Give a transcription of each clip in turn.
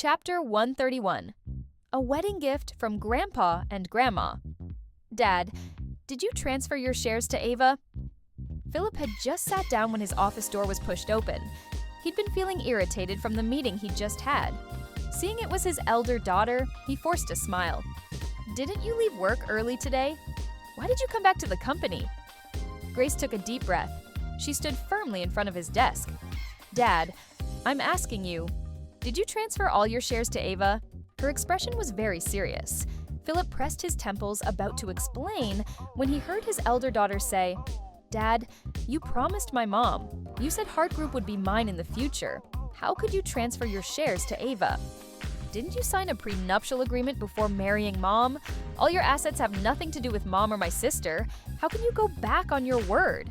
Chapter 131. A Wedding Gift from Grandpa and Grandma. Dad, did you transfer your shares to Ava? Philip had just sat down when his office door was pushed open. He'd been feeling irritated from the meeting he'd just had. Seeing it was his elder daughter, he forced a smile. Didn't you leave work early today? Why did you come back to the company? Grace took a deep breath. She stood firmly in front of his desk. Dad, I'm asking you, did you transfer all your shares to Ava? Her expression was very serious. Philip pressed his temples, about to explain, when he heard his elder daughter say, Dad, you promised my mom. You said Hart Group would be mine in the future. How could you transfer your shares to Ava? Didn't you sign a prenuptial agreement before marrying Mom? All your assets have nothing to do with Mom or my sister. How can you go back on your word?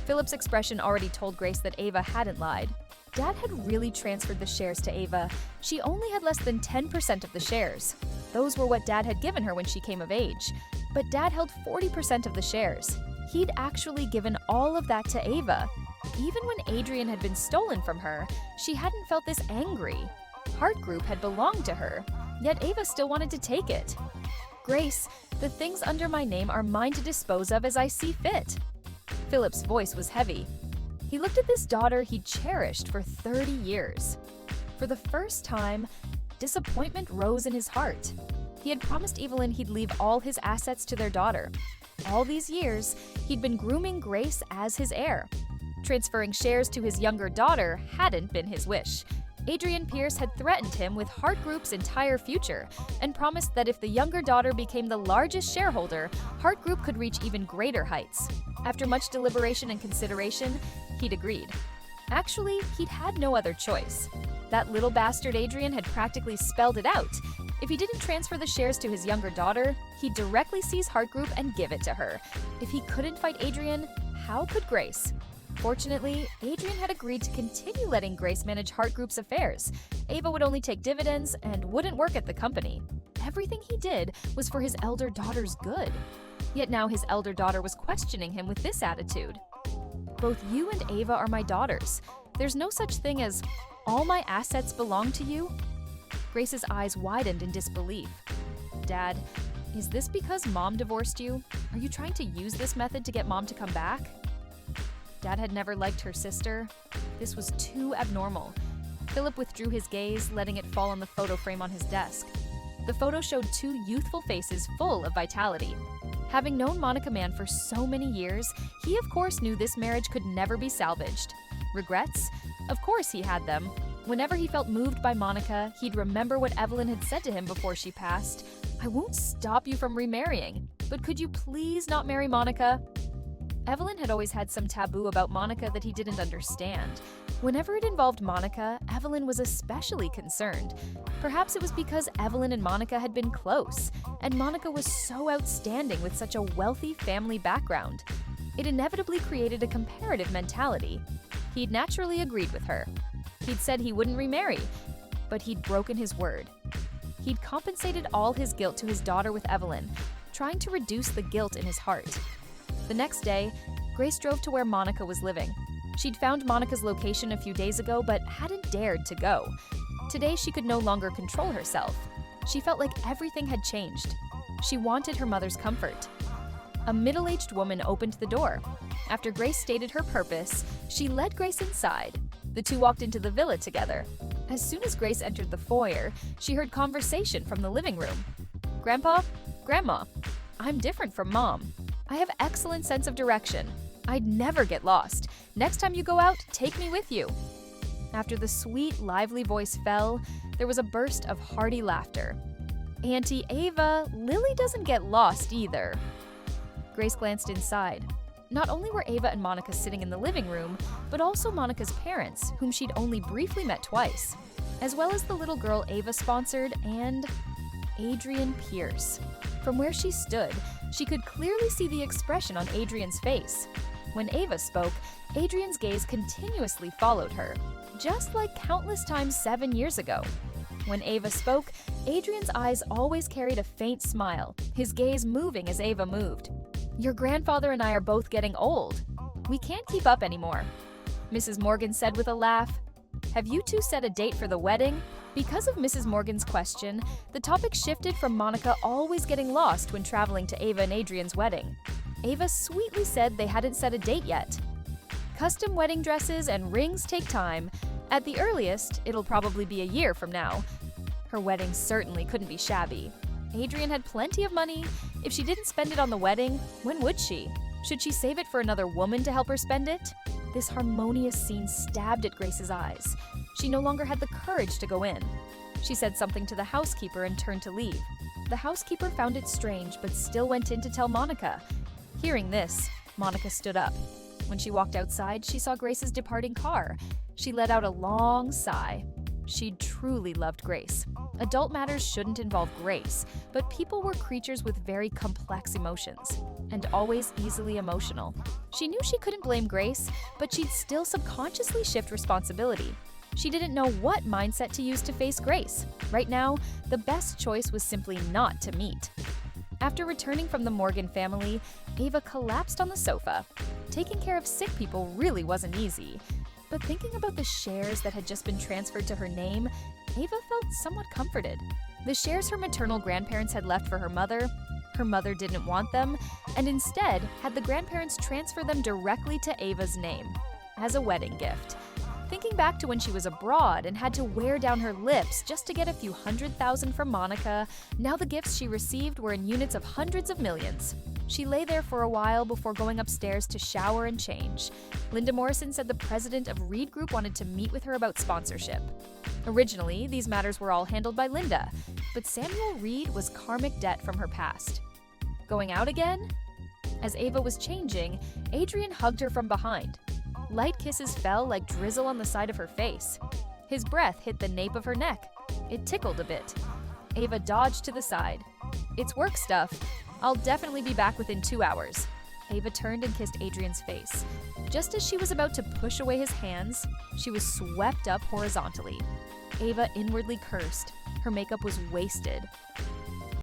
Philip's expression already told Grace that Ava hadn't lied. Dad had really transferred the shares to Ava. She only had less than 10% of the shares. Those were what Dad had given her when she came of age. But Dad held 40% of the shares. He'd actually given all of that to Ava. Even when Adrian had been stolen from her, she hadn't felt this angry. Hart Group had belonged to her, yet Ava still wanted to take it. Grace, the things under my name are mine to dispose of as I see fit. Philip's voice was heavy. He looked at this daughter he'd cherished for 30 years. For the first time, disappointment rose in his heart. He had promised Evelyn he'd leave all his assets to their daughter. All these years, he'd been grooming Grace as his heir. Transferring shares to his younger daughter hadn't been his wish. Adrian Pierce had threatened him with Hart Group's entire future and promised that if the younger daughter became the largest shareholder, Hart Group could reach even greater heights. After much deliberation and consideration, he'd agreed. Actually, he'd had no other choice. That little bastard Adrian had practically spelled it out. If he didn't transfer the shares to his younger daughter, he'd directly seize Hart Group and give it to her. If he couldn't fight Adrian, how could Grace? Fortunately, Adrian had agreed to continue letting Grace manage Hart Group's affairs. Ava would only take dividends and wouldn't work at the company. Everything he did was for his elder daughter's good. Yet now his elder daughter was questioning him with this attitude. Both you and Ava are my daughters. There's no such thing as, all my assets belong to you? Grace's eyes widened in disbelief. Dad, is this because Mom divorced you? Are you trying to use this method to get Mom to come back? Dad had never liked her sister. This was too abnormal. Philip withdrew his gaze, letting it fall on the photo frame on his desk. The photo showed two youthful faces full of vitality. Having known Monica Mann for so many years, he of course knew this marriage could never be salvaged. Regrets? Of course he had them. Whenever he felt moved by Monica, he'd remember what Evelyn had said to him before she passed. I won't stop you from remarrying, but could you please not marry Monica? Evelyn had always had some taboo about Monica that he didn't understand. Whenever it involved Monica, Evelyn was especially concerned. Perhaps it was because Evelyn and Monica had been close, and Monica was so outstanding with such a wealthy family background. It inevitably created a comparative mentality. He'd naturally agreed with her. He'd said he wouldn't remarry, but he'd broken his word. He'd compensated all his guilt to his daughter with Evelyn, trying to reduce the guilt in his heart. The next day, Grace drove to where Monica was living. She'd found Monica's location a few days ago, but hadn't dared to go. Today, she could no longer control herself. She felt like everything had changed. She wanted her mother's comfort. A middle-aged woman opened the door. After Grace stated her purpose, she led Grace inside. The two walked into the villa together. As soon as Grace entered the foyer, she heard conversation from the living room. Grandpa, Grandma, I'm different from Mom. I have excellent sense of direction. I'd never get lost. Next time you go out, take me with you. After the sweet, lively voice fell, there was a burst of hearty laughter. Auntie Ava, Lily doesn't get lost either. Grace glanced inside. Not only were Ava and Monica sitting in the living room, but also Monica's parents, whom she'd only briefly met twice, as well as the little girl Ava sponsored and Adrian Pierce. From where she stood, she could clearly see the expression on Adrian's face. When Ava spoke, Adrian's gaze continuously followed her, just like countless times 7 years ago. When Ava spoke, Adrian's eyes always carried a faint smile, his gaze moving as Ava moved. Your grandfather and I are both getting old. We can't keep up anymore. Mrs. Morgan said with a laugh. Have you two set a date for the wedding? Because of Mrs. Morgan's question, the topic shifted from Monica always getting lost when traveling to Ava and Adrian's wedding. Ava sweetly said they hadn't set a date yet. Custom wedding dresses and rings take time. At the earliest, it'll probably be a year from now. Her wedding certainly couldn't be shabby. Adrian had plenty of money. If she didn't spend it on the wedding, when would she? Should she save it for another woman to help her spend it? This harmonious scene stabbed at Grace's eyes. She no longer had the courage to go in. She said something to the housekeeper and turned to leave. The housekeeper found it strange but still went in to tell Monica. Hearing this, Monica stood up. When she walked outside, she saw Grace's departing car. She let out a long sigh. She truly loved Grace. Adult matters shouldn't involve Grace, but people were creatures with very complex emotions, and always easily emotional. She knew she couldn't blame Grace, but she'd still subconsciously shift responsibility. She didn't know what mindset to use to face Grace. Right now, the best choice was simply not to meet. After returning from the Morgan family, Ava collapsed on the sofa. Taking care of sick people really wasn't easy. But thinking about the shares that had just been transferred to her name, Ava felt somewhat comforted. The shares her maternal grandparents had left for her mother didn't want them, and instead had the grandparents transfer them directly to Ava's name, as a wedding gift. Thinking back to when she was abroad and had to wear down her lips just to get a few $100,000 from Monica, now the gifts she received were in units of hundreds of millions. She lay there for a while before going upstairs to shower and change. Linda Morrison said the president of Reed Group wanted to meet with her about sponsorship. Originally, these matters were all handled by Linda, but Samuel Reed was karmic debt from her past. Going out again? As Ava was changing, Adrian hugged her from behind. Light kisses fell like drizzle on the side of her face. His breath hit the nape of her neck. It tickled a bit. Ava dodged to the side. "It's work stuff. I'll definitely be back within 2 hours." Ava turned and kissed Adrian's face. Just as she was about to push away his hands, she was swept up horizontally. Ava inwardly cursed. Her makeup was wasted.